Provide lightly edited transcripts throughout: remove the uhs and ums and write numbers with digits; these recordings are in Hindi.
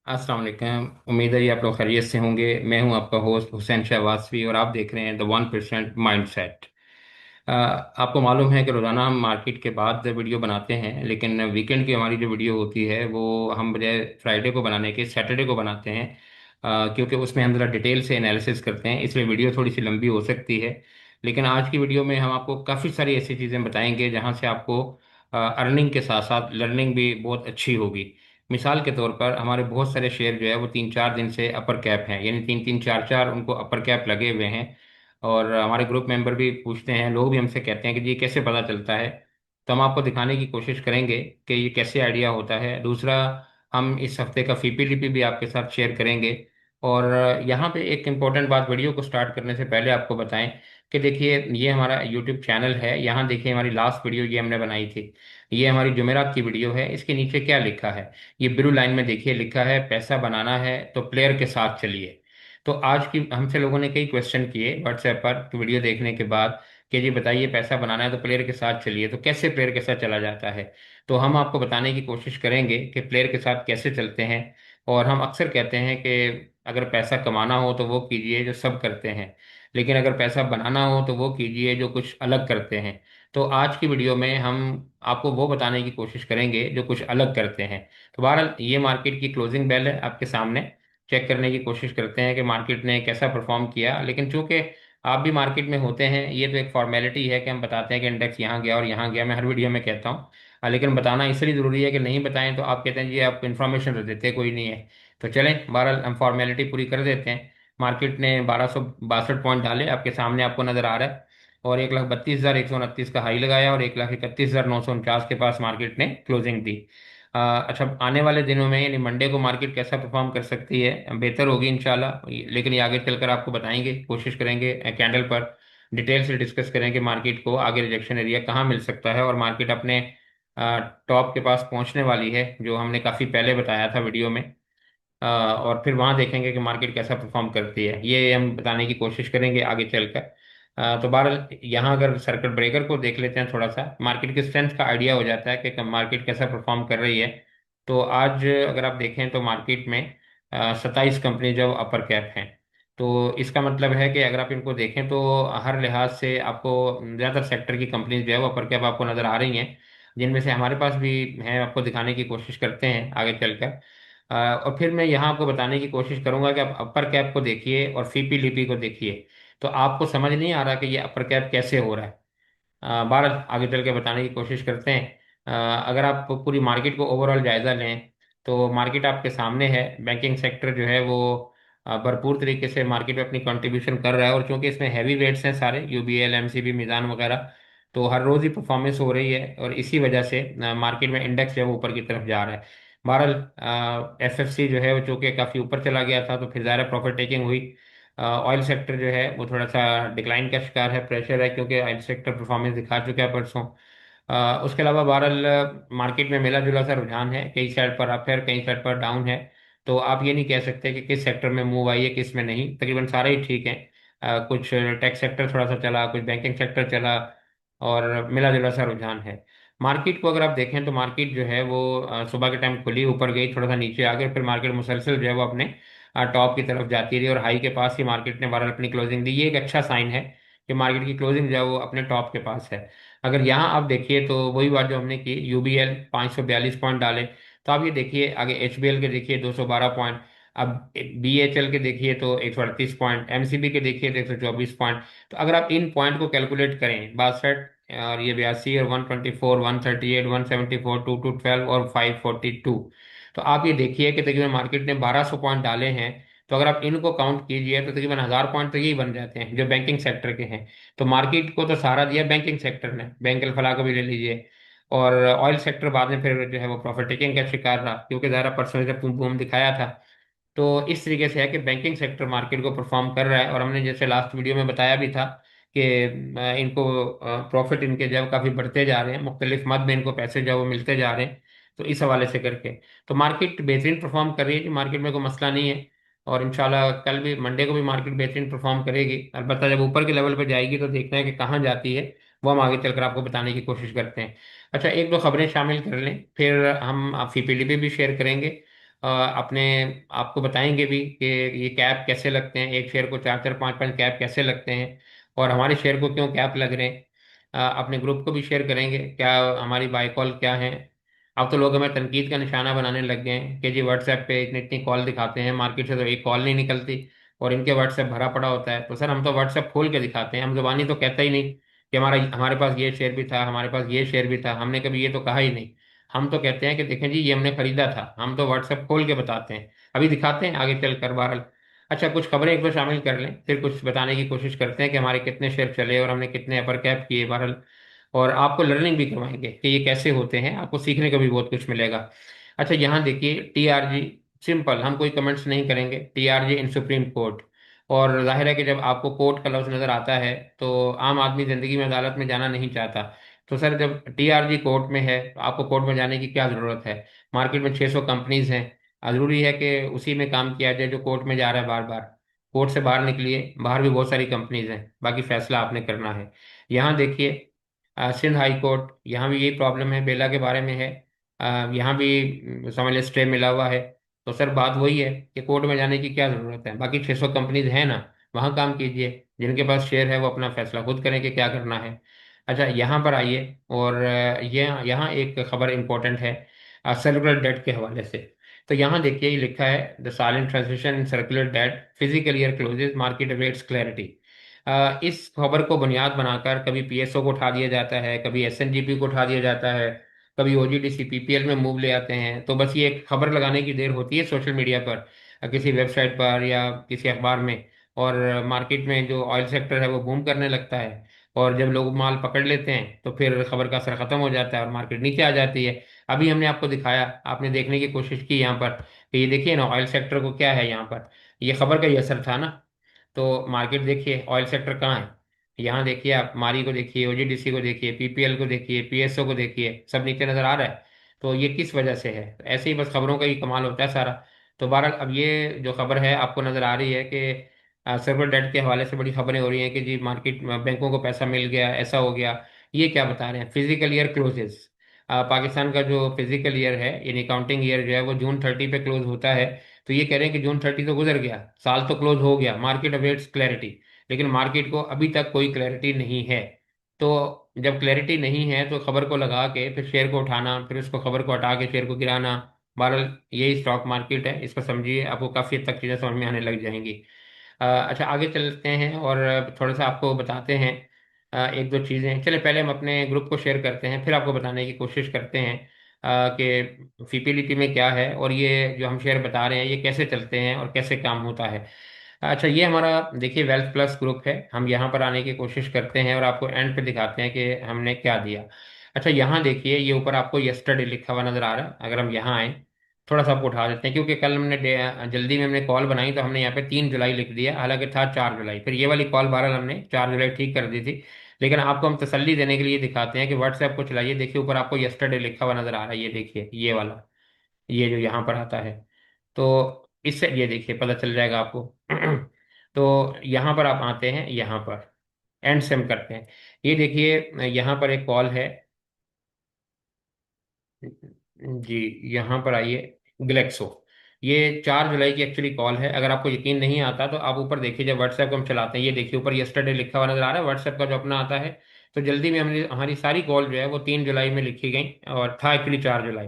अस्सलाम वालेकुम। उम्मीद है ये आप लोग खैरियत से होंगे। मैं हूं आपका होस्ट हुसैन शहवाजवी और आप देख रहे हैं द 1% माइंडसेट। आपको मालूम है कि रोज़ाना हम मार्केट के बाद वीडियो बनाते हैं, लेकिन वीकेंड की हमारी जो वीडियो होती है वो हम बजाय फ्राइडे को बनाने के सैटरडे को बनाते हैं। क्योंकि उसमें हम ज़रा डिटेल से एनालिसिस करते हैं, इसलिए वीडियो थोड़ी सी लंबी हो सकती है। लेकिन आज की वीडियो में हम आपको काफ़ी सारी ऐसी चीज़ें बताएंगे जहाँ से आपको अर्निंग के साथ साथ लर्निंग भी बहुत अच्छी होगी। मिसाल के तौर पर हमारे बहुत सारे शेयर जो है वो 3-4 दिन से अपर कैप हैं, यानी 3-3 4-4 उनको अपर कैप लगे हुए हैं। और हमारे ग्रुप मेंबर भी पूछते हैं, लोग भी हमसे कहते हैं कि जी कैसे पता चलता है। तो हम आपको दिखाने की कोशिश करेंगे कि ये कैसे आइडिया होता है। दूसरा, हम इस हफ्ते का फीपीडीपी भी आपके साथ शेयर करेंगे। और यहाँ पे एक इम्पोर्टेंट बात वीडियो को स्टार्ट करने से पहले आपको बताएं कि देखिए ये हमारा यूट्यूब चैनल है। यहाँ देखिए हमारी लास्ट वीडियो ये हमने बनाई थी। ये हमारी जुमेरात की वीडियो है। इसके नीचे क्या लिखा है, ये ब्लू लाइन में देखिए लिखा है, पैसा बनाना है तो प्लेयर के साथ चलिए। तो आज की हमसे लोगों ने कई क्वेश्चन किए व्हाट्सएप पर वीडियो देखने के बाद कि जी बताइए पैसा बनाना है तो प्लेयर के साथ चलिए, तो कैसे प्लेयर के साथ चला जाता है। तो हम आपको बताने की कोशिश करेंगे कि प्लेयर के साथ कैसे चलते हैं। और हम अक्सर कहते हैं कि अगर पैसा कमाना हो तो वो कीजिए जो सब करते हैं, लेकिन अगर पैसा बनाना हो तो वो कीजिए जो कुछ अलग करते हैं। तो आज की वीडियो में हम आपको वो बताने की कोशिश करेंगे जो कुछ अलग करते हैं। तो बहरहाल ये मार्केट की क्लोजिंग बेल है आपके सामने। चेक करने की कोशिश करते हैं कि मार्केट ने कैसा परफॉर्म किया। लेकिन चूंकि आप भी मार्केट में होते हैं, ये तो एक फॉर्मेलिटी है कि हम बताते हैं कि इंडेक्स यहाँ गया और यहाँ गया, मैं हर वीडियो में कहता हूँ। लेकिन बताना इसलिए ज़रूरी है कि नहीं बताएं तो आप कहते हैं जी आप इन्फॉर्मेशन तो देते कोई नहीं है। तो चलें बहरहाल हम फॉर्मेलिटी पूरी कर देते हैं। मार्केट ने 1262 पॉइंट डाले, आपके सामने आपको नज़र आ रहा है। और 1,32,129 का हाई लगाया और 1,31,949 के पास मार्केट ने क्लोजिंग दी। अच्छा, आने वाले दिनों में यानी मंडे को मार्केट कैसा परफॉर्म कर सकती है, बेहतर होगी इंशाल्लाह। लेकिन ये आगे चलकर आपको बताएंगे, कोशिश करेंगे कैंडल पर डिटेल से डिस्कस करें कि मार्केट को आगे रिजेक्शन एरिया कहाँ मिल सकता है और मार्केट अपने टॉप के पास पहुंचने वाली है जो हमने काफ़ी पहले बताया था वीडियो में। और फिर वहां देखेंगे कि मार्केट कैसा परफॉर्म करती है, ये हम बताने की कोशिश करेंगे आगे चलकर। तो बहरहाल यहाँ अगर सर्किट ब्रेकर को देख लेते हैं, थोड़ा सा मार्केट की स्ट्रेंथ का आइडिया हो जाता है कि मार्केट कैसा परफॉर्म कर रही है। तो आज अगर आप देखें तो मार्केट में 27 कंपनी जो अपर कैप हैं। तो इसका मतलब है कि अगर आप इनको देखें तो हर लिहाज से आपको ज़्यादातर सेक्टर की कंपनीज जो है वो अपर कैप आपको नज़र आ रही हैं, जिनमें से हमारे पास भी हैं। आपको दिखाने की कोशिश करते हैं आगे चलकर। और फिर मैं यहाँ आपको बताने की कोशिश करूंगा कि आप अपर कैप को देखिए और फीपी लिपि को देखिए। तो आपको समझ नहीं आ रहा कि ये अपर कैप कैसे हो रहा है। बारह आगे चल के बताने की कोशिश करते हैं। अगर आप पूरी मार्केट को ओवरऑल जायजा लें तो मार्केट आपके सामने है। बैंकिंग सेक्टर जो है वो भरपूर तरीके से मार्केट में अपनी कंट्रीब्यूशन कर रहा है। और चूंकि इसमें हैवी वेट्स हैं सारे, यूबीएल, एमसीबी, मिजान वगैरह, तो हर रोज ही परफॉर्मेंस हो रही है और इसी वजह से मार्केट में इंडेक्स जो है वो ऊपर की तरफ जा रहा है। बहरहाल एफएफसी जो है वो चूंकि काफ़ी ऊपर चला गया था तो फिर ज़्यादा प्रॉफिट टेकिंग हुई। ऑयल सेक्टर जो है वो थोड़ा सा डिक्लाइन का शिकार है, प्रेशर है, क्योंकि ऑयल सेक्टर परफॉर्मेंस दिखा चुका है परसों। उसके अलावा बहरहाल मार्केट में मिला जुला सा रुझान है, कई साइड पर अप है कई साइड पर डाउन है। तो आप ये नहीं कह सकते कि किस सेक्टर में मूव आई है किस में नहीं, तकरीबन सारे ही ठीक हैं। कुछ टेक सेक्टर थोड़ा सा चला, कुछ बैंकिंग सेक्टर चला, और मिला जुला सा रुझान है। मार्केट को अगर आप देखें तो मार्केट जो है वो सुबह के टाइम खुली, ऊपर गई, थोड़ा सा नीचे आ गई, फिर मार्केट मुसलसल जो है वो अपने टॉप की तरफ जाती रही और हाई के पास ही मार्केट ने बहरहाल अपनी क्लोजिंग दी। ये एक अच्छा साइन है कि मार्केट की क्लोजिंग जो है वो अपने टॉप के पास है। अगर यहाँ आप देखिए तो वही बात जो हमने की, यूबीएल 542 पॉइंट डाले, तो आप ये देखिए आगे एचबीएल के देखिए 212 पॉइंट। अब बीएचएल के देखिए तो 138 पॉइंट, एमसीबी के देखिए तो 124 पॉइंट। तो अगर आप इन पॉइंट को कैलकुलेट करें, 62 और ये 82 और 124, 138, 174, 212 और 542, तो आप ये देखिए कि तकरीबन मार्केट ने 1200 पॉइंट डाले हैं। तो अगर आप इनको काउंट कीजिए तो तकरीबन 1000 पॉइंट तो यही बन जाते हैं जो बैंकिंग सेक्टर के हैं। तो मार्केट को तो सहारा दिया बैंकिंग सेक्टर ने, बैंक अल को भी ले लीजिए। और ऑयल सेक्टर बाद में फिर जो है वो प्रॉफिट टेकिंग का शिकार रहा, क्योंकि ज़्यादा परसेंटेज बूम बूम दिखाया था। तो इस तरीके से है कि बैंकिंग सेक्टर मार्केट को परफॉर्म कर रहा है। और हमने जैसे लास्ट वीडियो में बताया भी था कि इनको प्रॉफिट इनके जो है काफ़ी बढ़ते जा रहे हैं, मुख्तलिफ मद में इनको पैसे जो है वो मिलते जा रहे हैं। तो इस हवाले से करके तो मार्केट बेहतरीन परफॉर्म कर रही है कि मार्केट में कोई मसला नहीं है। और इंशाल्लाह कल भी मंडे को भी मार्केट बेहतरीन परफॉर्म करेगी। अलबत्ता जब ऊपर के लेवल पर जाएगी तो देखना है कि कहाँ जाती है, वो हम आगे चलकर आपको बताने की कोशिश करते हैं। अच्छा, एक दो खबरें शामिल कर लें, फिर हम फीपीडीपी भी शेयर करेंगे। अपने आपको बताएंगे भी कि ये कैप कैसे लगते हैं, एक शेयर को चार चार पांच पांच कैप कैसे लगते हैं, और हमारे शेयर को क्यों कैप लग रहे हैं। अपने ग्रुप को भी शेयर करेंगे क्या हमारी बाय कॉल क्या है। अब तो लोग हमें तनकीद का निशाना बनाने लग गए हैं कि जी व्हाट्सएप पे इतनी इतनी कॉल दिखाते हैं, मार्केट से तो एक कॉल नहीं निकलती और इनके व्हाट्सएप भरा पड़ा होता है। तो सर हम तो व्हाट्सएप खोल के दिखाते हैं, हम जुबानी तो कहता ही नहीं कि हमारे पास ये शेयर भी था, हमारे पास ये शेयर भी था, हमने कभी ये तो कहा ही नहीं। हम तो कहते हैं कि देखें जी ये हमने खरीदा था, हम तो व्हाट्सएप खोल के बताते हैं, अभी दिखाते हैं आगे चल कर बहरहाल। अच्छा कुछ खबरें एक दो शामिल कर लें, फिर कुछ बताने की कोशिश करते हैं कि हमारे कितने शेयर चले और हमने कितने अपर कैप किए बहरहाल। और आपको लर्निंग भी करवाएंगे कि ये कैसे होते हैं, आपको सीखने को भी बहुत कुछ मिलेगा। अच्छा यहाँ देखिए TRG, सिंपल, हम कोई कमेंट्स नहीं करेंगे, TRG इन सुप्रीम कोर्ट। और जाहिर है कि जब आपको कोर्ट का लफ्ज नजर आता है तो आम आदमी जिंदगी में अदालत में जाना नहीं चाहता। तो सर जब TRG कोर्ट में है तो आपको कोर्ट में जाने की क्या जरूरत है। मार्केट में 600 कंपनीज हैं, जरूरी है कि उसी में काम किया जाए जो कोर्ट में जा रहा है बार बार। कोर्ट से बाहर निकलिए, बाहर भी बहुत सारी कंपनीज हैं, बाकी फैसला आपने करना है। यहाँ देखिए सिंध हाई कोर्ट, यहाँ भी यही प्रॉब्लम है, बेला के बारे में है। यहाँ भी समझ लीजिए स्टे मिला हुआ है। तो सर बात वही है कि कोर्ट में जाने की क्या ज़रूरत है, बाकी 600 कंपनीज हैं ना, वहाँ काम कीजिए। जिनके पास शेयर है वो अपना फैसला खुद करें कि क्या करना है। अच्छा यहाँ पर आइए, और ये यहाँ एक खबर इंपॉर्टेंट है सर्कुलर डेट के हवाले से। तो यहाँ देखिए ये लिखा है the silent transition in circular debt physical year closes market awaits clarity. इस खबर को बुनियाद बनाकर कभी PSO को उठा दिया जाता है, कभी SNGP को उठा दिया जाता है, कभी OGDC PPL में मूव ले आते हैं। तो बस ये एक खबर लगाने की देर होती है सोशल मीडिया पर, किसी वेबसाइट पर या किसी अखबार में, और मार्केट में जो ऑयल सेक्टर है वो बूम करने लगता है। और जब लोग माल पकड़ लेते हैं तो फिर खबर का असर खत्म हो जाता है और मार्केट नीचे आ जाती है। अभी हमने आपको दिखाया, आपने देखने की कोशिश की यहाँ पर कि ये देखिए ना ऑयल सेक्टर को क्या है यहाँ पर, ये खबर का ही असर था ना। तो मार्केट देखिए ऑयल सेक्टर कहाँ है, यहाँ देखिए आप मारी को देखिए, OGDC को देखिए, PPL को देखिए, PSO को देखिए, सब नीचे नजर आ रहा है। तो ये किस वजह से है, ऐसे ही बस खबरों का ही कमाल होता है सारा। तो बहरहाल अब ये जो खबर है आपको नजर आ रही है कि सर्वर डेट के हवाले से बड़ी खबरें हो रही हैं कि जी मार्केट बैंकों को पैसा मिल गया, ऐसा हो गया। ये क्या बता रहे हैं, फिजिकल ईयर क्लोजेस, पाकिस्तान का जो फिजिकल ईयर है यानी काउंटिंग ईयर जो है वो June 30 पे क्लोज होता है। तो ये कह रहे हैं कि June 30 तो गुजर गया, साल तो क्लोज हो गया, मार्केट अवेट्स क्लैरिटी। लेकिन मार्केट को अभी तक कोई क्लैरिटी नहीं है। तो जब क्लैरिटी नहीं है तो खबर को लगा के फिर शेयर को उठाना, फिर उसको खबर को हटा के शेयर को गिराना, बहरहाल यही स्टॉक मार्केट है, इसको समझिए, आपको काफ़ी हद तक चीज़ें समझ में आने लग जाएंगी। अच्छा आगे चलते हैं और थोड़ा सा आपको बताते हैं एक दो चीज़ें। चले पहले हम अपने ग्रुप को शेयर करते हैं, फिर आपको बताने की कोशिश करते हैं कि फीपिलिटी में क्या है और ये जो हम शेयर बता रहे हैं ये कैसे चलते हैं और कैसे काम होता है। अच्छा ये हमारा देखिए वेल्थ प्लस ग्रुप है, हम यहाँ पर आने की कोशिश करते हैं और आपको एंड पे दिखाते हैं कि हमने क्या दिया। अच्छा यहाँ देखिए ये ऊपर आपको यस्टरडे लिखा हुआ नजर आ रहा है, अगर हम यहाँ आए थोड़ा सा आपको उठा देते हैं, क्योंकि कल हमने जल्दी में हमने कॉल बनाई तो हमने यहाँ पे 3 जुलाई लिख दिया, हालांकि था 4 जुलाई, फिर ये वाली कॉल बहरहाल हमने 4 जुलाई ठीक कर दी थी। लेकिन आपको हम तसल्ली देने के लिए दिखाते हैं कि व्हाट्सएप को चलाइए, देखिए ऊपर आपको यस्टरडे लिखा हुआ नजर आ रहा है, ये देखिए ये वाला, ये जो यहाँ पर आता है। तो इससे ये देखिए पता चल जाएगा आपको। तो यहाँ पर आप आते हैं, यहाँ पर एंड से हम करते हैं। ये देखिए यहाँ पर एक कॉल है जी, यहाँ पर आइए, ग्लेक्सो, ये 4 जुलाई की एक्चुअली कॉल है। अगर आपको यकीन नहीं आता तो आप ऊपर देखिए, जब व्हाट्सएप को हम चलाते हैं ये देखिए ऊपर यस्टरडे लिखा हुआ नजर आ रहा है, व्हाट्सएप का जो अपना आता है। तो जल्दी में हमने हमारी सारी कॉल जो है वो 3 जुलाई में लिखी गई और था एक्चुअली 4 जुलाई।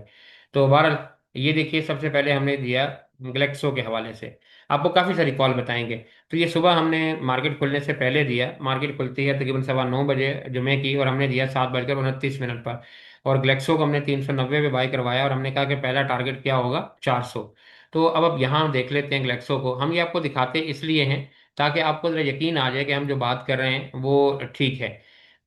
तो बहरहाल ये देखिए सबसे पहले हमने दिया ग्लेक्सो के हवाले से, आपको काफ़ी सारी कॉल बताएंगे। तो ये सुबह हमने मार्केट खुलने से पहले दिया, मार्केट खुलती है तकरीबन 9:15 बजे जुमे की, और हमने दिया 7:29 पर। और ग्लेक्सो को हमने 390 पे बाय करवाया और हमने कहा कि पहला टारगेट क्या होगा, 400। तो अब यहाँ देख लेते हैं ग्लेक्सो को, हम ये आपको दिखाते इसलिए हैं ताकि आपको जरा यकीन आ जाए कि हम जो बात कर रहे हैं वो ठीक है।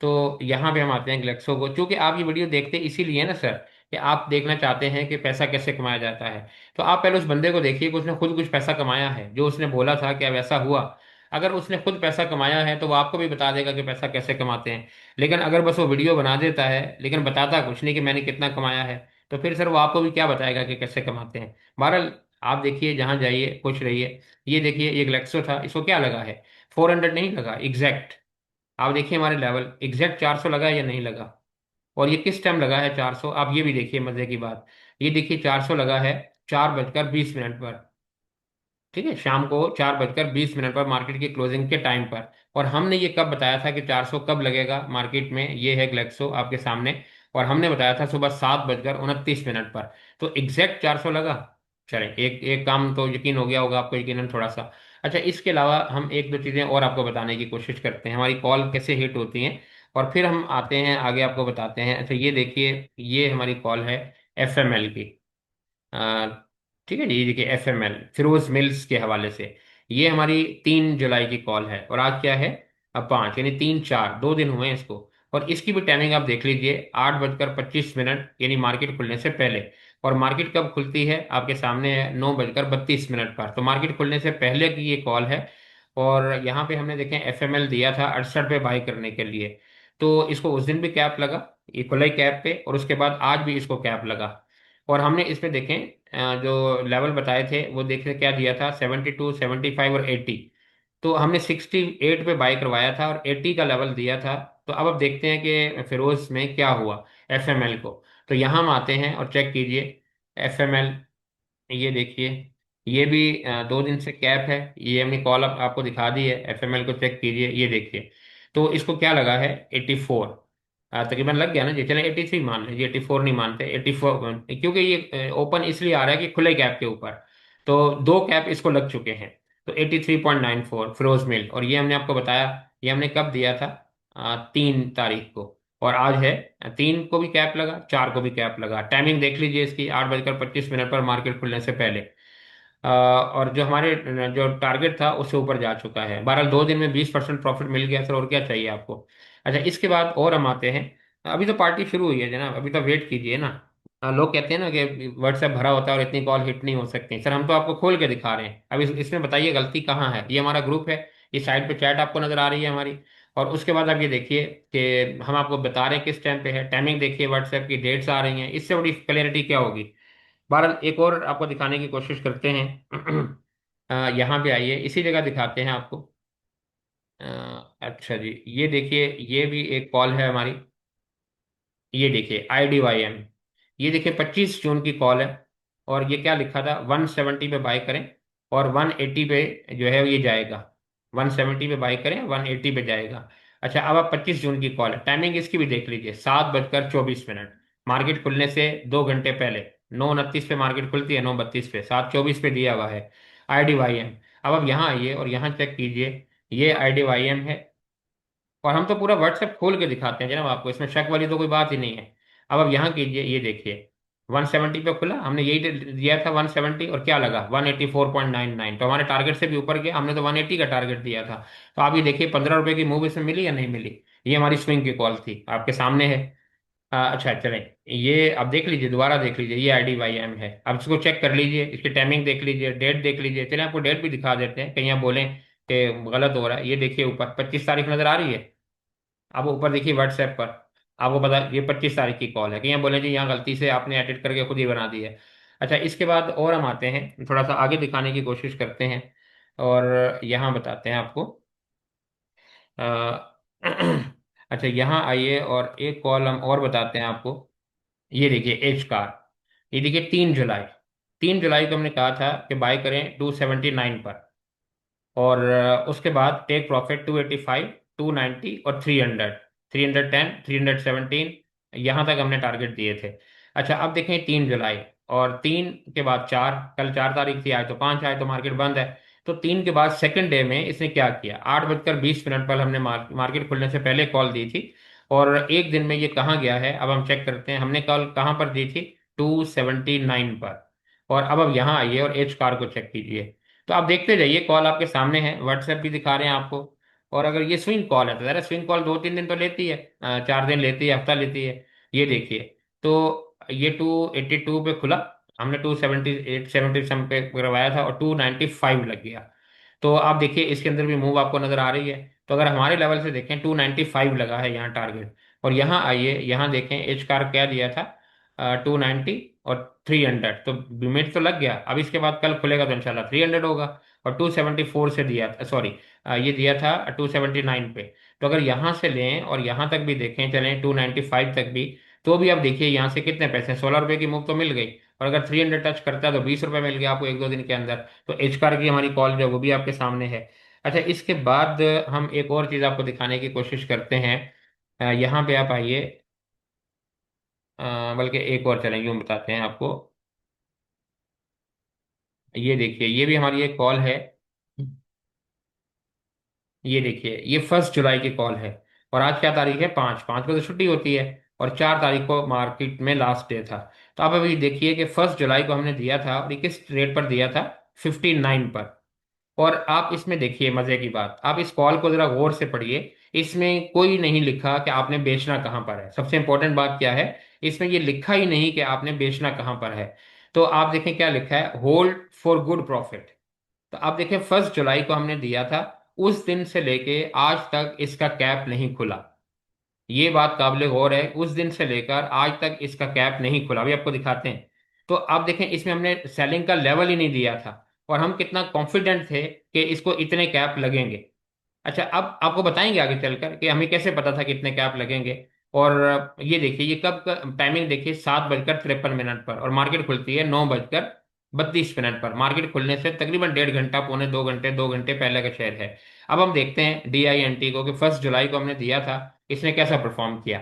तो यहाँ पे हम आते हैं ग्लेक्सो को, चूंकि आप ये वीडियो देखते इसीलिए ना सर, कि आप देखना चाहते हैं कि पैसा कैसे कमाया जाता है। तो आप पहले उस बंदे को देखिए कि उसने खुद कुछ पैसा कमाया है, जो उसने बोला था कि अब ऐसा हुआ। अगर उसने खुद पैसा कमाया है तो वो आपको भी बता देगा कि पैसा कैसे कमाते हैं। लेकिन अगर बस वो वीडियो बना देता है लेकिन बताता कुछ नहीं कि मैंने कितना कमाया है, तो फिर सर वो आपको भी क्या बताएगा कि कैसे कमाते हैं। बहरहाल आप देखिए, जहाँ जाइए खुश रहिए। ये देखिए ये ग्लेक्सो था, इसको क्या लगा है, 400 नहीं लगा एग्जैक्ट। आप देखिए हमारे लेवल एग्जैक्ट 400 लगा है या नहीं लगा, और ये किस टाइम लगा है 400, आप ये भी देखिए मजे की बात। ये देखिए 400 लगा है 4:20 पर। ठीक है, शाम को 4:20 पर मार्केट की क्लोजिंग के टाइम पर। और हमने ये कब बताया था कि 400 कब लगेगा मार्केट में, ये है ग्लेक्सो आपके सामने। और हमने बताया था सुबह 7:29 पर। तो एग्जैक्ट 400 लगा। चलें, एक एक काम तो यकीन हो गया होगा आपको, यकीनन थोड़ा सा। अच्छा, इसके अलावा हम एक दो चीज़ें और आपको बताने की कोशिश करते हैं, हमारी कॉल कैसे हिट होती हैं। और फिर हम आते हैं आगे, आपको बताते हैं। अच्छा, ये देखिए, ये हमारी कॉल है FML की। अ, ठीक है जी, ये देखिए FML फिरोज मिल्स के हवाले से। ये हमारी 3 जुलाई की कॉल है, और आज क्या है, अब 5, यानी 3 4 2 दिन हुए हैं इसको। और इसकी भी टाइमिंग आप देख लीजिए, 8:25 यानी मार्केट खुलने से पहले। और मार्केट कब खुलती है आपके सामने है, 9:32 पर। तो मार्केट खुलने से पहले की ये कॉल है। और यहाँ पे हमने देखें FML दिया था 68 पे बाई करने के लिए। तो इसको उस दिन भी कैप लगा, इक्वल ही कैप पे, और उसके बाद आज भी इसको कैप लगा। और हमने इसमें देखें जो लेवल बताए थे वो देखें, क्या दिया था, 72 75 और 80। तो हमने 68 पे बाय करवाया था और 80 का लेवल दिया था। तो अब देखते हैं कि फिरोज में क्या हुआ FML को। तो यहाँ हम आते हैं और चेक कीजिए FML। ये देखिए, ये भी 2 दिन से कैप है। ये हमने कॉल आपको दिखा दी है, FML को चेक कीजिए, ये देखिए। तो इसको क्या लगा है, 84। तकरीबन लग गया ना जी, चलें 83 मान लीजिए, 84 नहीं मानते, 84। क्योंकि ये ओपन इसलिए आ रहा है कि खुले कैप के ऊपर। तो 2 कैप इसको लग चुके हैं। तो 83.94 फिरोज मिल। और ये हमने आपको बताया, ये हमने कब दिया था, 3 तारीख को। और आज है, 3 को भी कैप लगा, 4 को भी कैप लगा। टाइमिंग देख लीजिए इसकी, 8:25 पर मार्केट खुलने से पहले। और जो हमारे जो टारगेट था उससे ऊपर जा चुका है। बहरहाल 2 दिन में 20% प्रॉफिट मिल गया सर, और क्या चाहिए आपको। अच्छा, इसके बाद और हम आते हैं। अभी तो पार्टी शुरू हुई है जनाब, अभी तो वेट कीजिए ना। लोग कहते हैं ना कि व्हाट्सएप भरा होता है और इतनी कॉल हिट नहीं हो सकती। सर, हम तो आपको खोल के दिखा रहे हैं। अब इसमें बताइए गलती कहाँ है। ये हमारा ग्रुप है, ये साइड पे चैट आपको नजर आ रही है हमारी। और उसके बाद आप ये देखिए कि हम आपको बता रहे हैं किस टाइम पे है, टाइमिंग देखिए, व्हाट्सएप की डेट्स आ रही हैं। इससे बड़ी क्लैरिटी क्या होगी। बहरहाल एक और आपको दिखाने की कोशिश करते हैं। यहाँ पे आइए, इसी जगह दिखाते हैं आपको। अच्छा जी, ये देखिए, ये भी एक कॉल है हमारी। ये देखिए IDYM। ये देखिए 25 जून की कॉल है। और ये क्या लिखा था, 170 पे बाय करें और 180 पे जो है ये जाएगा। 170 पे बाय करें, 180 पे जाएगा। अच्छा, अब आप 25 जून की कॉल है, टाइमिंग इसकी भी देख लीजिए, 7:24। मार्केट खुलने से 2 घंटे पहले, 9:29 पे मार्केट खुलती है, 9:32 पे, 7:24 पे दिया हुआ है IDYM। अब आप यहाँ आइए और यहाँ चेक कीजिए, ये IDYM है। और हम तो पूरा व्हाट्सएप खोल के दिखाते हैं जनाब आपको, इसमें शक वाली तो कोई बात ही नहीं है। अब आप यहाँ कीजिए, ये देखिए 170 पे खुला, हमने यही दिया था 170, और क्या लगा 184.99। तो हमारे टारगेट से भी ऊपर गया, हमने तो 180 का टारगेट दिया था। तो आप ये देखिए, 15 रुपए की मूव इसमें मिली या नहीं मिली। ये हमारी स्विंग की कॉल थी, आपके सामने है। अच्छा चलें, ये अब देख लीजिए, दोबारा देख लीजिए, ये IDYM है। अब इसको चेक कर लीजिए, इसकी टाइमिंग देख लीजिए, डेट देख लीजिए। चलें, आपको डेट भी दिखा देते हैं, कहीं आप बोलें कि गलत हो रहा है। ये देखिए ऊपर 25 तारीख नजर आ रही है। आप ऊपर देखिए व्हाट्सएप पर, आपको पता ये 25 तारीख की कॉल है। कि यहाँ बोले जी यहाँ गलती से आपने एडिट करके खुद ही बना दी है। अच्छा, इसके बाद और हम आते हैं, थोड़ा सा आगे दिखाने की कोशिश करते हैं। और यहाँ बताते हैं आपको। अ, अच्छा, यहाँ आइए और एक कॉल हम और बताते हैं आपको। ये देखिए एच कार। ये देखिए 3 जुलाई, 3 जुलाई को हमने कहा था कि बाय करें 279 पर। और उसके बाद टेक प्रॉफिट 285, 290 और 300, 310, 317, यहाँ तक हमने टारगेट दिए थे। अच्छा, अब देखें 3 जुलाई, और 3 के बाद 4, कल 4 तारीख थी, आज तो 5, आज तो मार्केट बंद है। तो 3 के बाद सेकंड डे में इसने क्या किया, 8:20 पर हमने मार्केट खुलने से पहले कॉल दी थी। और एक दिन में ये कहाँ गया है, अब हम चेक करते हैं। हमने कॉल कहाँ पर दी थी, 279 पर। और अब यहाँ आइए और एच कार को चेक कीजिए। तो आप देखते जाइए, कॉल आपके सामने है, व्हाट्सएप भी दिखा रहे हैं आपको। और अगर ये स्विंग कॉल है तो ज़रा, स्विंग कॉल 2 3 दिन तो लेती है, 4 दिन लेती है, हफ्ता लेती है। ये देखिए, तो ये 282 पे खुला, हमने 278 सम पे करवाया था, और 295 लग गया। तो आप देखिए इसके अंदर भी मूव आपको नजर आ रही है। तो अगर हमारे लेवल से देखें, 295 लगा है यहाँ टारगेट। और यहाँ आइए, यहाँ देखें एच कार क्या दिया था, 290 और 300। तो लिमिट तो लग गया। अब इसके बाद कल खुलेगा तो इंशाल्लाह 300 होगा। और 274 से दिया था, सॉरी, ये दिया था 279 पे। तो अगर यहाँ से लें और यहाँ तक भी देखें, चलें 295 तक भी, तो भी आप देखिए यहाँ से कितने पैसे, 16 रुपए की मूव तो मिल गई। और अगर 300 टच करता है तो 20 रुपये मिल गया आपको एक दो दिन के अंदर। तो एच कार की हमारी कॉल जो है वो भी आपके सामने है। अच्छा, इसके बाद हम एक और चीज़ आपको दिखाने की कोशिश करते हैं। यहाँ पे आप आइए। बल्कि एक और चलें, यूँ बताते हैं आपको। ये देखिए, ये भी हमारी एक कॉल है। ये देखिए, ये 1 जुलाई की कॉल है। और आज क्या तारीख है? 5, 5 को तो छुट्टी होती है। और 4 तारीख को मार्केट में लास्ट डे था। तो आप अभी देखिए कि 1 जुलाई को हमने दिया था, और ये किस रेट पर दिया था? 59 पर। और आप इसमें देखिए मजे की बात, आप इस कॉल को जरा गौर से पढ़िए। इसमें कोई नहीं लिखा कि आपने बेचना कहां पर है। सबसे इंपॉर्टेंट बात क्या है? इसमें ये लिखा ही नहीं कि आपने बेचना कहां पर है। तो आप देखें क्या लिखा है, होल्ड फॉर गुड प्रॉफिट। तो आप देखें 1 जुलाई को हमने दिया था, उस दिन से लेके आज तक इसका कैप नहीं खुला। ये बात काबिल गौर है, उस दिन से लेकर आज तक इसका कैप नहीं खुला। अभी आपको दिखाते हैं। तो आप देखें, इसमें हमने सेलिंग का लेवल ही नहीं दिया था, और हम कितना कॉन्फिडेंट थे कि इसको इतने कैप लगेंगे। अच्छा, अब आपको बताएंगे आगे चलकर कि हमें कैसे पता था कि इतने कैप लगेंगे। और ये देखिए, ये कब का टाइमिंग देखिए, 7 बजकर 53 मिनट पर, और मार्केट खुलती है 9 बजकर 32 मिनट पर। मार्केट खुलने से तकरीबन 1.5 घंटा, पौने 2 घंटे, 2 घंटे पहले का शेयर है। अब हम देखते हैं DINT को, कि 1 जुलाई को हमने दिया था, इसने कैसा परफॉर्म किया।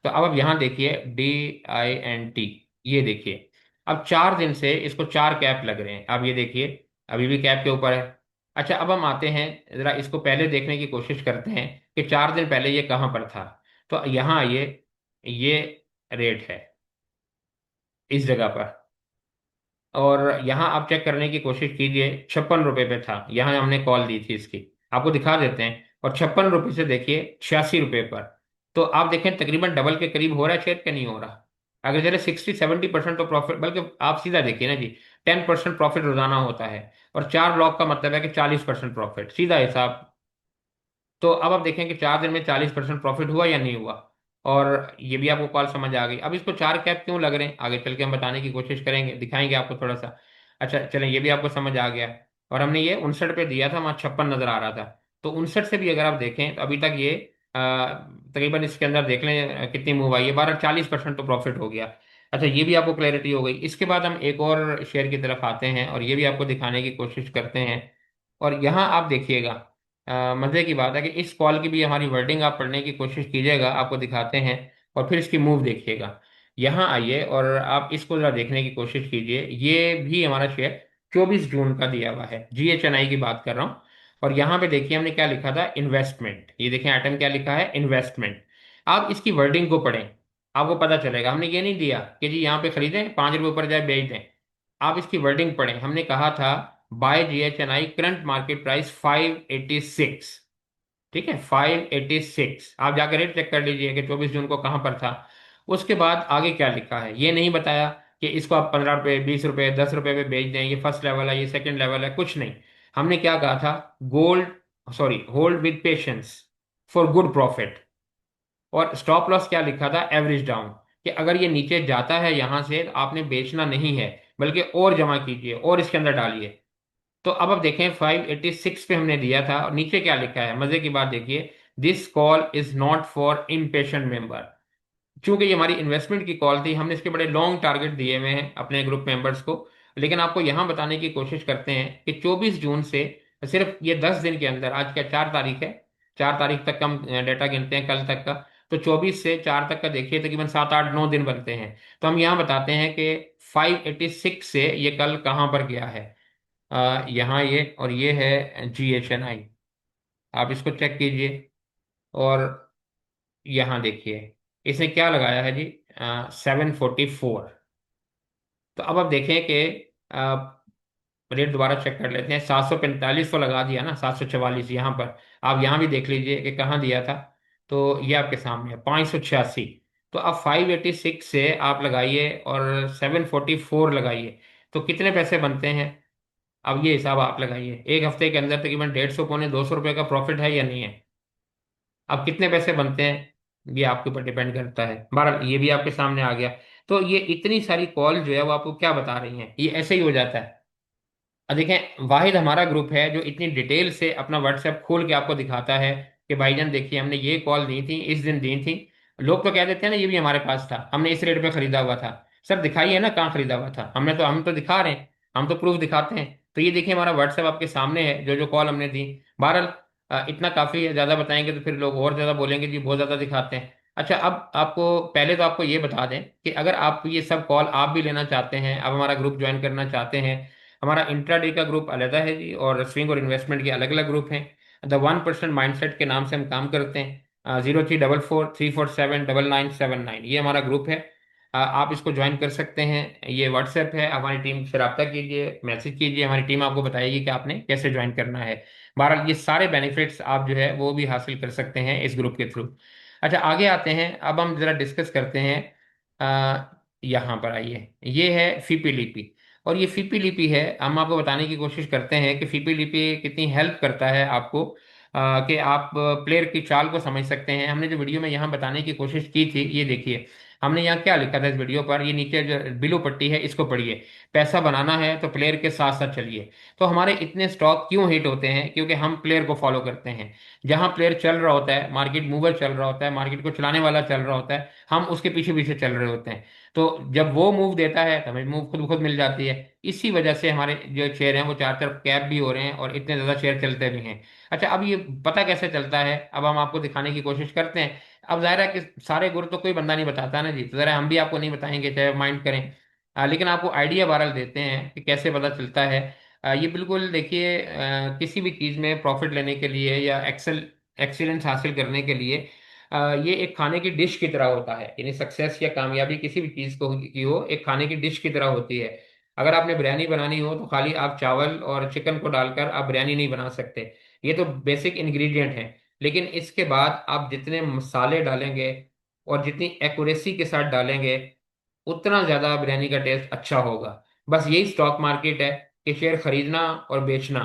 तो अब आप यहाँ देखिए DINT, ये देखिए, अब 4 दिन से इसको 4 कैप लग रहे हैं। अब ये देखिए, अभी भी कैप के ऊपर है। अच्छा, अब हम आते हैं, जरा इसको पहले देखने की कोशिश करते हैं कि 4 दिन पहले ये कहाँ पर था। तो यहाँ आइए, ये रेट है इस जगह पर। और यहाँ आप चेक करने की कोशिश कीजिए, 56 रुपये पे था, यहाँ हमने कॉल दी थी इसकी। आपको दिखा देते हैं। और 56 रुपये से देखिए 86 रुपये पर। तो आप देखें तकरीबन डबल के करीब हो रहा है शेयर, क्या नहीं हो रहा? अगर चले 60-70% तो प्रॉफिट, बल्कि आप सीधा देखिए ना जी, 10% प्रॉफिट रोजाना होता है। और 4 ब्लॉक का मतलब है कि 40% प्रॉफिट, सीधा हिसाब। तो अब आप देखें कि 4 दिन में 40% प्रॉफिट हुआ या नहीं हुआ। और ये भी आपको कॉल समझ आ गई। अब इसको 4 कैप क्यों लग रहे हैं, आगे चल के हम बताने की कोशिश करेंगे, दिखाएंगे आपको थोड़ा सा। अच्छा चलें, ये भी आपको समझ आ गया। और हमने ये 59 पे दिया था, वहाँ 56 नजर आ रहा था। तो 59 से भी अगर आप देखें तो अभी तक ये तकरीबन इसके अंदर देख लें कितनी मूव आई है, 12-40% तो प्रॉफिट हो गया। अच्छा, ये भी आपको क्लैरिटी हो गई। इसके बाद हम एक और शेयर की तरफ आते हैं, और ये भी आपको दिखाने की कोशिश करते हैं। और यहाँ आप देखिएगा, मजे की बात है कि इस कॉल की भी हमारी वर्डिंग आप पढ़ने की कोशिश कीजिएगा, आपको दिखाते हैं। और फिर इसकी मूव देखिएगा। यहाँ आइए और आप इसको जरा देखने की कोशिश कीजिए। ये भी हमारा शेयर 24 जून का दिया हुआ है, GHNI की बात कर रहा हूँ। और यहाँ पे देखिए हमने क्या लिखा था, इन्वेस्टमेंट। ये देखें आइटम क्या लिखा है, इन्वेस्टमेंट। आप इसकी वर्डिंग को पढ़ें, आपको पता चलेगा। हमने ये नहीं दिया कि जी यहाँ पे खरीदें, 5 रुपये ऊपर जाए बेच दें। आप इसकी वर्डिंग पढ़ें। हमने कहा था buy GHNI, current market price 586। ठीक है, 586। आप जाकर रेट चेक कर लीजिए कि 24 जून को कहां पर था। उसके बाद आगे क्या लिखा है, ये नहीं बताया कि इसको आप 15 रुपये, 20 रुपये, 10 रुपये पे बेच दें, ये फर्स्ट लेवल है, ये सेकंड लेवल है, कुछ नहीं। हमने क्या कहा था, gold, sorry, hold with patience for good profit. और स्टॉप लॉस क्या लिखा था, एवरेज डाउन, कि अगर ये नीचे जाता है यहां से तो आपने बेचना नहीं है, बल्कि और जमा कीजिए और इसके अंदर डालिए। तो अब आप देखें 586 पे हमने दिया था, और नीचे क्या लिखा है, मजे की बात देखिए, this call is not for impatient member. चूंकि ये हमारी इन्वेस्टमेंट की कॉल थी, हमने इसके बड़े लॉन्ग टारगेट दिए हुए हैं अपने ग्रुप मेंबर्स को। लेकिन आपको यहां बताने की कोशिश करते हैं कि 24 जून से सिर्फ ये 10 दिन के अंदर, आज क्या 4 तारीख है, 4 तारीख तक का हम डेटा गिनते हैं, कल तक का। तो 24 से 4 तक का देखिए, तकरीबन 7-8-9 दिन बनते हैं। तो हम यहाँ बताते हैं कि 586 से ये कल कहाँ पर गया है। यहाँ ये, और ये है GHNI, आप इसको चेक कीजिए। और यहाँ देखिए, इसने क्या लगाया है जी, 744। तो अब आप देखें कि रेट दोबारा चेक कर लेते हैं। 745 तो लगा दिया ना, 744 यहाँ पर। आप यहाँ भी देख लीजिए कि कहाँ दिया था। तो ये आपके सामने है 586। तो अब 586 से आप लगाइए और 744 लगाइए, तो कितने पैसे बनते हैं? अब ये हिसाब आप लगाइए, एक हफ्ते के अंदर तकरीबन 150-200 रुपये का प्रॉफिट है या नहीं है? अब कितने पैसे बनते हैं, ये आपके ऊपर डिपेंड करता है। बहरहाल ये भी आपके सामने आ गया। तो ये इतनी सारी कॉल जो है वो आपको क्या बता रही हैं, ये ऐसे ही हो जाता है। अब देखें, वाहिद हमारा ग्रुप है जो इतनी डिटेल से अपना व्हाट्सएप खोल के आपको दिखाता है कि भाईजान देखिए हमने ये कॉल दी थी, इस दिन दी थी। लोग तो कह देते हैं ना, ये भी हमारे पास था, हमने इस रेट पे खरीदा हुआ था। सर दिखाइए ना कहाँ खरीदा हुआ था, हम तो दिखा रहे हैं, हम तो प्रूफ दिखाते हैं। तो ये देखिए हमारा व्हाट्सएप आपके सामने है, जो जो कॉल हमने दी। बहरहाल इतना काफी है, ज्यादा बताएंगे तो फिर लोग और ज्यादा बोलेंगे जी बहुत ज्यादा दिखाते हैं। अच्छा, अब आपको पहले तो आपको ये बता दें कि अगर आप ये सब कॉल आप भी लेना चाहते हैं, आप हमारा ग्रुप ज्वाइन करना चाहते हैं, हमारा इंट्राडे का ग्रुप अलग है जी, और स्विंग और इन्वेस्टमेंट के अलग अलग ग्रुप हैं। द 1% माइंडसेट के नाम से हम काम करते हैं। 0344 347 9979 ये हमारा ग्रुप है। आप इसको ज्वाइन कर सकते हैं, ये व्हाट्सएप है, हमारी टीम से रब्ता कीजिए, मैसेज कीजिए, हमारी टीम आपको बताएगी कि आपने कैसे ज्वाइन करना है। बहरहाल ये सारे बेनिफिट्स आप जो है वो भी हासिल कर सकते हैं इस ग्रुप के थ्रू। अच्छा, आगे आते हैं, अब हम जरा डिस्कस करते हैं। यहाँ पर आइए, ये है फीपी लिपि। और ये फीपी लिपि है, हम आपको बताने की कोशिश करते हैं कि फीपी लिपि कितनी हेल्प करता है आपको, कि आप प्लेयर की चाल को समझ सकते हैं। हमने जो वीडियो में यहाँ बताने की कोशिश की थी, ये देखिए हमने यहाँ क्या लिखा था इस वीडियो पर, ये नीचे जो बिलो पट्टी है इसको पढ़िए। पैसा बनाना है तो प्लेयर के साथ साथ चलिए। तो हमारे इतने स्टॉक क्यों हिट होते हैं? क्योंकि हम प्लेयर को फॉलो करते हैं। जहां प्लेयर चल रहा होता है, मार्केट मूवर चल रहा होता है, मार्केट को चलाने वाला चल रहा होता है, हम उसके पीछे पीछे चल रहे होते हैं। तो जब वो मूव देता है तो हमें मूव खुद ब खुद मिल जाती है। इसी वजह से हमारे जो शेयर हैं वो चार चार कैप भी हो रहे हैं और इतने ज्यादा शेयर चलते भी हैं। अच्छा, अब ये पता कैसे चलता है, अब हम आपको दिखाने की कोशिश करते हैं। अब जाहिर है कि सारे गुर तो कोई बंदा नहीं बताता ना जी, तो जरा हम भी आपको नहीं बताएंगे चाहे माइंड करें। लेकिन आपको आइडिया बहरहाल देते हैं कि कैसे पता चलता है। ये बिल्कुल देखिए, किसी भी चीज़ में प्रॉफिट लेने के लिए या एक्सीलेंस हासिल करने के लिए ये एक खाने की डिश की तरह होता है। यानी सक्सेस या कामयाबी किसी भी चीज़ को की हो, एक खाने की डिश की तरह होती है। अगर आपने बिरयानी बनानी हो तो खाली आप चावल और चिकन को डालकर आप बिरयानी नहीं बना सकते। ये तो बेसिक इंग्रेडिएंट है। लेकिन इसके बाद आप जितने मसाले डालेंगे और जितनी एक्यूरेसी के साथ डालेंगे, उतना ज्यादा बिरयानी का टेस्ट अच्छा होगा। बस यही स्टॉक मार्केट है कि शेयर खरीदना और बेचना,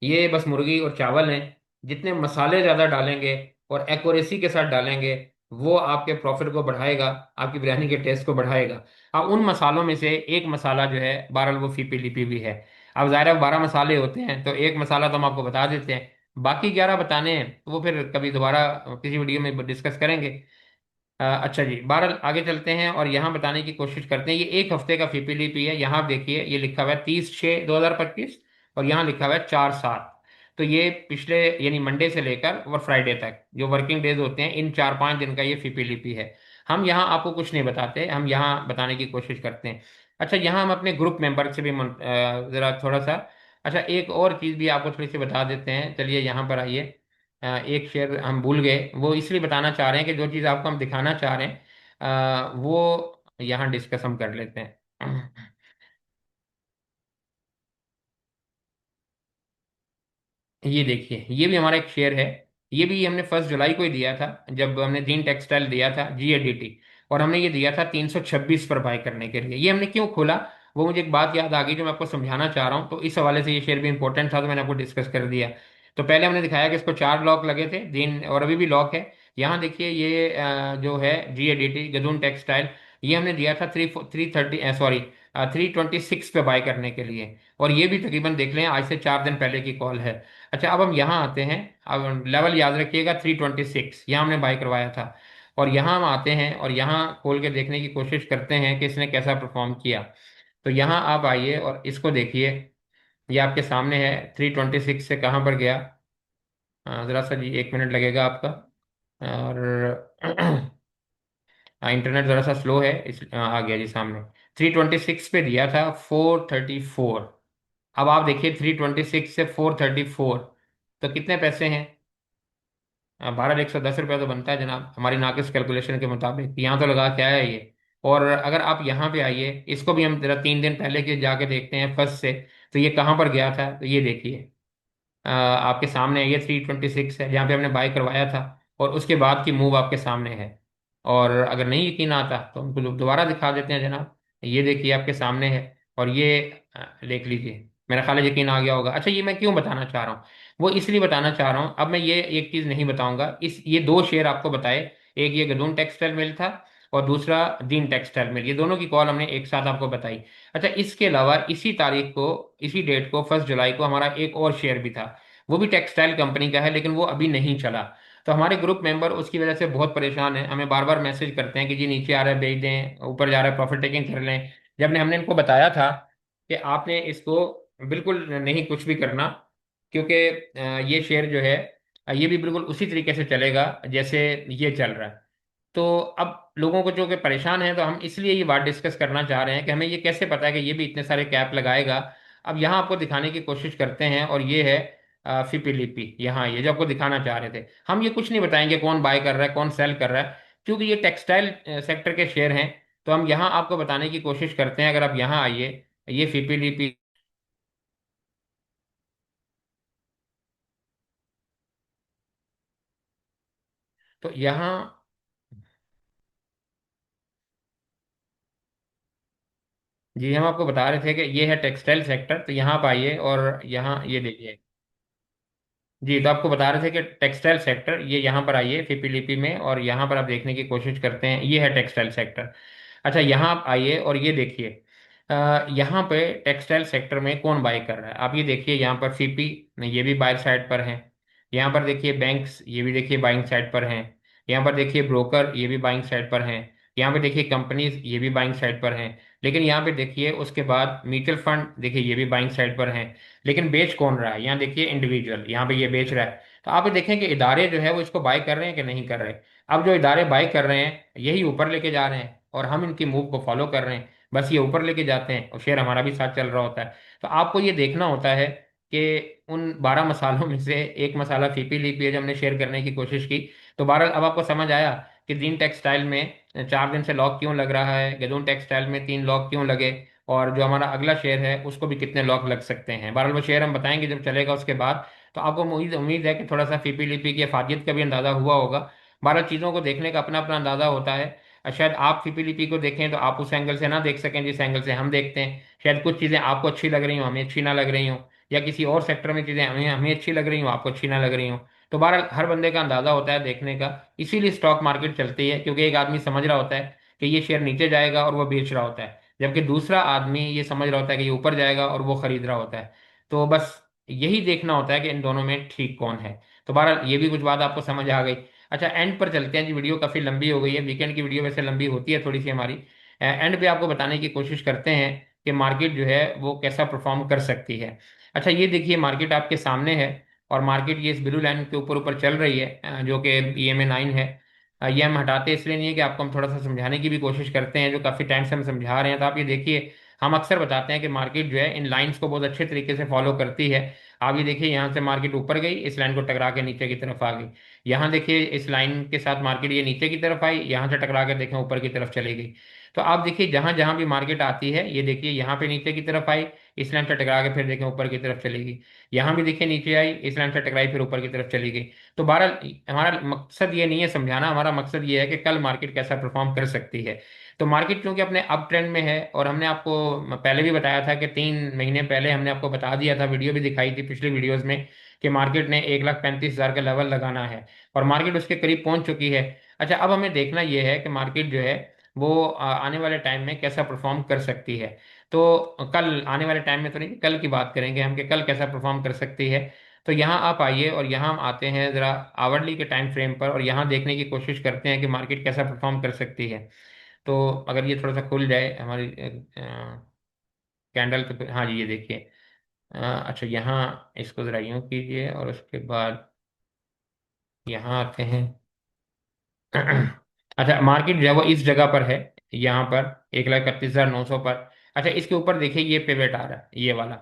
ये बस मुर्गी और चावल हैं। जितने मसाले ज्यादा डालेंगे और एक्यूरेसी के साथ डालेंगे, वो आपके प्रॉफिट को बढ़ाएगा, आपकी बिरयानी के टेस्ट को बढ़ाएगा। अब उन मसालों में से एक मसाला जो है बहरहाल वो फीपी लिपि भी है। अब ज़ाहिर है 12 मसाले होते हैं, तो एक मसाला तो हम आपको बता देते हैं, बाकी 11 बताने हैं तो वो फिर कभी दोबारा किसी वीडियो में डिस्कस करेंगे। अच्छा जी, बहरहाल आगे चलते हैं और यहाँ बताने की कोशिश करते हैं। ये एक हफ्ते का फीपीलीपी है। यहाँ आप देखिए ये लिखा हुआ है 30/6/2025, और यहाँ लिखा हुआ है 4/7। तो ये पिछले यानी मंडे से लेकर और फ्राइडे तक जो वर्किंग डेज होते हैं, इन 4-5 दिन का ये फीपीलीपी है। हम यहाँ आपको कुछ नहीं बताते, हम यहाँ बताने की कोशिश करते हैं। अच्छा, यहाँ हम अपने ग्रुप मेंबर से भी ज़रा थोड़ा सा, अच्छा एक और चीज़ भी आपको थोड़ी सी बता देते हैं। चलिए यहाँ पर आइए। एक शेयर हम भूल गए, वो इसलिए बताना चाह रहे हैं कि जो चीज़ आपको हम दिखाना चाह रहे हैं वो यहाँ डिस्कस हम कर लेते हैं। ये देखिए, ये भी हमारा एक शेयर है। ये भी हमने 1 जुलाई को ही दिया था, जब हमने जीन टेक्सटाइल दिया था, GADT। और हमने ये दिया था 326 पर बाय करने के लिए। ये हमने क्यों खोला, वो मुझे एक बात याद आ गई जो मैं आपको समझाना चाह रहा हूँ, तो इस हवाले से ये शेयर भी इंपॉर्टेंट था, तो मैंने आपको डिस्कस कर दिया। तो पहले हमने दिखाया कि इसको 4 लॉक लगे थे जीन, और अभी भी लॉक है। यहाँ देखिए ये जो है GADT गदून टेक्सटाइल, ये हमने दिया था 330, सॉरी 326 पे बाय करने के लिए। और ये भी तकरीबन देख लें आज से 4 दिन पहले की कॉल है। अच्छा, अब हम यहाँ आते हैं। अब लेवल याद रखिएगा 326, यहाँ हमने बाई करवाया था। और यहाँ हम आते हैं और यहाँ खोल के देखने की कोशिश करते हैं कि इसने कैसा परफॉर्म किया। तो यहाँ आप आइए और इसको देखिए, ये आपके सामने है। 326 से कहाँ पर गया? ज़रा सा जी 1 मिनट लगेगा आपका। और इंटरनेट ज़रा सा स्लो है, आ गया जी सामने। 326 पे दिया था 434। अब आप देखिए 326 से 434, तो कितने पैसे हैं? 12,110 रुपया तो बनता है जनाब, हमारी नाकिस कैलकुलेशन के मुताबिक। यहाँ तो लगा क्या है ये। और अगर आप यहाँ पे आइए, इसको भी हम जरा 3 दिन पहले के जाके देखते हैं फर्स्ट से। तो ये कहाँ पर गया था, तो ये देखिए आपके सामने है, ये 326 है जहाँ पे हमने बाई करवाया था। और उसके बाद की मूव आपके सामने है। और अगर नहीं यकीन आता तो हमको दोबारा दिखा देते हैं जनाब। ये देखिए आपके सामने है। और ये देख लीजिए, मेरा ख्याल है यकीन आ गया होगा। अच्छा, ये मैं क्यों बताना चाह रहा हूँ, वो इसलिए बताना चाह रहा हूँ। अब मैं ये एक चीज़ नहीं बताऊंगा, इस ये 2 शेयर आपको बताए। एक ये गदून टेक्सटाइल मिल था, और दूसरा जीन टेक्सटाइल मिल, ये दोनों की कॉल हमने एक साथ आपको बताई। अच्छा, इसके अलावा इसी तारीख को, इसी डेट को 1 जुलाई को हमारा एक और शेयर भी था। वो भी टेक्सटाइल कंपनी का है, लेकिन वो अभी नहीं चला। तो हमारे ग्रुप मेंबर उसकी वजह से बहुत परेशान है, हमें बार बार मैसेज करते हैं कि जी नीचे आ रहा है भेज दें, ऊपर जा रहा है प्रॉफिट टेकिंग कर लें। जब ने हमने इनको बताया था कि आपने इसको बिल्कुल नहीं कुछ भी करना, क्योंकि ये शेयर जो है ये भी बिल्कुल उसी तरीके से चलेगा जैसे ये चल रहा है। तो अब लोगों को जो कि परेशान है, तो हम इसलिए ये बात डिस्कस करना चाह रहे हैं कि हमें ये कैसे पता है कि ये भी इतने सारे कैप लगाएगा। अब यहाँ आपको दिखाने की कोशिश करते हैं, और ये है फिपी लिपि, यहाँ ये जो आपको दिखाना चाह रहे थे। हम ये कुछ नहीं बताएंगे कौन बाय कर रहा है कौन सेल कर रहा है, क्योंकि ये टेक्सटाइल सेक्टर के शेयर हैं। तो हम यहाँ आपको बताने की कोशिश करते हैं, अगर आप यहाँ आइए, ये फिपी लिपि। तो यहाँ जी हम आपको बता रहे थे कि ये है टेक्सटाइल सेक्टर, तो यहाँ आप आइए और यहाँ ये देखिए। जी तो आपको बता रहे थे कि टेक्सटाइल सेक्टर, ये यहाँ पर आइए फिपीलिपि में, और यहाँ पर आप देखने की कोशिश करते हैं, ये है टेक्सटाइल सेक्टर। अच्छा यहाँ आप आइए और ये देखिए, यहाँ पे टेक्सटाइल सेक्टर में कौन बाई कर रहा है, आप ये देखिए यहाँ पर फिपी, ये भी बाय साइड पर हैं। यहाँ पर देखिए बैंक्स, ये भी देखिए बाइंग साइड पर हैं। यहाँ पर देखिए ब्रोकर, ये भी बाइंग साइड पर हैं। यहाँ पे देखिए कंपनीज, ये भी बाइंग साइड पर हैं। लेकिन यहाँ पे देखिए उसके बाद म्यूचुअल फंड, देखिए ये भी बाइंग साइड पर हैं। लेकिन बेच कौन रहा है, यहाँ देखिए इंडिविजुअल, यहाँ पे ये बेच रहा है। तो आप ये देखें कि इदारे जो है वो इसको बाय कर रहे हैं कि नहीं कर रहे। अब जो इदारे बाय कर रहे हैं यही ऊपर लेके जा रहे हैं, और हम इनकी मूव को फॉलो कर रहे हैं। बस ये ऊपर लेके जाते हैं और शेयर हमारा भी साथ चल रहा होता है। तो आपको ये देखना होता है कि उन 12 मसालों में से एक मसाला फीपी लीपी है जो हमने शेयर करने की कोशिश की। तो बहरहाल अब आपको समझ आया कि दीन टेक्सटाइल में 4 दिन से लॉक क्यों लग रहा है, गैदून टेक्सटाइल में 3 लॉक क्यों लगे, और जो हमारा अगला शेयर है उसको भी कितने लॉक लग सकते हैं। बहरहाल वो शेयर हम बताएंगे जब चलेगा उसके बाद। तो आपको उम्मीद उम्मीद है कि थोड़ा सा फीपी लिपि की अफादियत का भी अंदाजा हुआ होगा। बहरहाल चीज़ों को देखने का अपना अपना अंदाजा होता है। शायद आप फीपी लिपि को देखें तो आप उस एंगल से ना देख सकें जिस एंगल से हम देखते हैं। शायद कुछ चीज़ें आपको अच्छी लग रही हो, हमें अच्छी ना लग रही हो, या किसी और सेक्टर में चीज़ें हमें हमें अच्छी लग रही हो, आपको अच्छी ना लग रही हो। तो बहरहाल हर बंदे का अंदाजा होता है देखने का। इसीलिए स्टॉक मार्केट चलती है, क्योंकि एक आदमी समझ रहा होता है कि ये शेयर नीचे जाएगा और वो बेच रहा होता है, जबकि दूसरा आदमी ये समझ रहा होता है कि ये ऊपर जाएगा और वो खरीद रहा होता है। तो बस यही देखना होता है कि इन दोनों में ठीक कौन है। तो बहरहाल ये भी कुछ बात आपको समझ आ गई। अच्छा एंड पर चलते हैं जी, वीडियो काफ़ी लंबी हो गई है, वीकेंड की वीडियो वैसे लंबी होती है थोड़ी सी हमारी। एंड पे आपको बताने की कोशिश करते हैं कि मार्केट जो है वो कैसा परफॉर्म कर सकती है। अच्छा ये देखिए मार्केट आपके सामने है, और मार्केट ये इस ब्लू लाइन के ऊपर ऊपर चल रही है, जो कि EMA 9 है। ये हम हटाते इसलिए नहीं है कि आपको हम थोड़ा सा समझाने की भी कोशिश करते हैं, जो काफ़ी टाइम से हम समझा रहे हैं। तो आप ये देखिए, हम अक्सर बताते हैं कि मार्केट जो है इन लाइंस को बहुत अच्छे तरीके से फॉलो करती है। आप ये देखिए यहाँ से मार्केट ऊपर गई, इस लाइन को टकरा के नीचे की तरफ आ गई। यहाँ देखिए इस लाइन के साथ मार्केट ये नीचे की तरफ आई, यहाँ से टकरा के देखें ऊपर की तरफ चली गई। तो आप देखिए जहां जहां भी मार्केट आती है, ये देखिए यहाँ पे नीचे की तरफ आई, इस लाइन से टकरा के फिर देखें ऊपर की तरफ चली गई। यहाँ भी देखिए नीचे आई, इस लाइन से टकराई, फिर ऊपर की तरफ चली गई। तो बहरहाल हमारा मकसद ये नहीं है समझाना, हमारा मकसद ये है कि कल मार्केट कैसा परफॉर्म कर सकती है। तो मार्केट क्योंकि अपने अप ट्रेंड में है, और हमने आपको पहले भी बताया था कि 3 महीने पहले हमने आपको बता दिया था, वीडियो भी दिखाई थी पिछली वीडियोस में, कि मार्केट ने 1,35,000 का लेवल लगाना है, और मार्केट उसके करीब पहुंच चुकी है। अच्छा अब हमें देखना यह है कि मार्केट जो है वो आने वाले टाइम में कैसा परफॉर्म कर सकती है। तो कल आने वाले टाइम में तो नहीं, कल की बात करेंगे हम कि कल कैसा परफॉर्म कर सकती है। तो यहाँ आप आइए और यहाँ हम आते हैं ज़रा आवरली के टाइम फ्रेम पर, और यहाँ देखने की कोशिश करते हैं कि मार्केट कैसा परफॉर्म कर सकती है। तो अगर ये थोड़ा सा खुल जाए हमारी कैंडल पे, हाँ जी ये देखिए। अच्छा यहाँ इसको ज़रा यूँ कीजिए, और उसके बाद यहाँ आते हैं। अच्छा मार्केट जो है वो इस जगह पर है, यहाँ पर 1,31,900 पर। अच्छा इसके ऊपर देखिए ये पिवट आ रहा है ये वाला,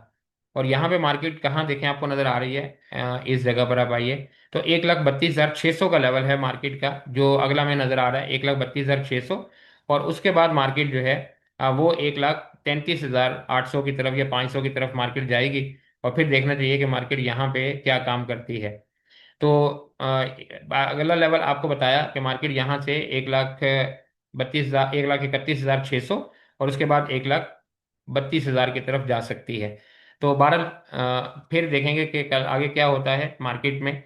और यहाँ पे मार्केट कहाँ देखें आपको नजर आ रही है, इस जगह पर आप आइए। तो 1,32,600 का लेवल है मार्केट का, जो अगला में नजर आ रहा है 1,32,600। और उसके बाद मार्केट जो है वो 1,33,800 की तरफ या 500 की तरफ मार्केट जाएगी। और फिर देखना चाहिए कि मार्केट यहाँ पे क्या काम करती है। तो अगला लेवल आपको बताया कि मार्केट यहाँ से 1,32,000, 1,31,600, और उसके बाद 1,32,000 की तरफ जा सकती है। तो बहरहाल फिर देखेंगे कि कल आगे क्या होता है मार्केट में।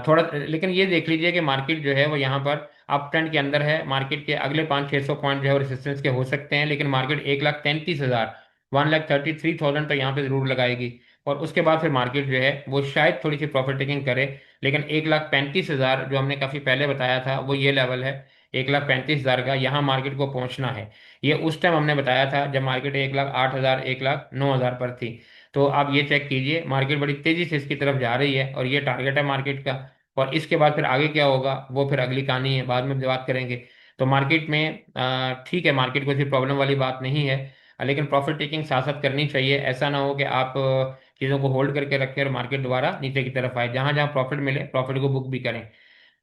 थोड़ा लेकिन ये देख लीजिए कि मार्केट जो है वो यहाँ पर अप ट्रेंड के अंदर है। मार्केट के अगले 500-600 पॉइंट जो है वो रेसिस्टेंस के हो सकते हैं, लेकिन मार्केट 1,33,000, 1,33,000 तो यहाँ पे जरूर लगाएगी। और उसके बाद फिर मार्केट जो है वो शायद थोड़ी सी प्रॉफिट टेकिंग करे। लेकिन 1,35,000 जो हमने काफ़ी पहले बताया था वो ये लेवल है। 1,35,000 का यहाँ मार्केट को पहुंचना है। ये उस टाइम हमने बताया था जब मार्केट 1,08,000 1,09,000 पर थी। तो आप ये चेक कीजिए, मार्केट बड़ी तेजी से इसकी तरफ जा रही है और ये टारगेट है मार्केट का। और इसके बाद फिर आगे क्या होगा वो फिर अगली कहानी है, बाद में बात करेंगे। तो मार्केट में ठीक है, मार्केट को सिर्फ प्रॉब्लम वाली बात नहीं है, लेकिन प्रॉफिट टेकिंग साथ साथ करनी चाहिए। ऐसा ना हो कि आप चीज़ों को होल्ड करके रखें और मार्केट दोबारा नीचे की तरफ आए। जहां जहां प्रॉफिट मिले प्रॉफिट को बुक भी करें।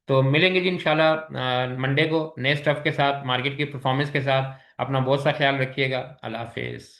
तो मिलेंगे जी इंशाल्लाह मंडे को नए स्टफ के साथ, मार्केट की परफॉर्मेंस के साथ। अपना बहुत सा ख्याल रखिएगा। अल्लाह हाफिज।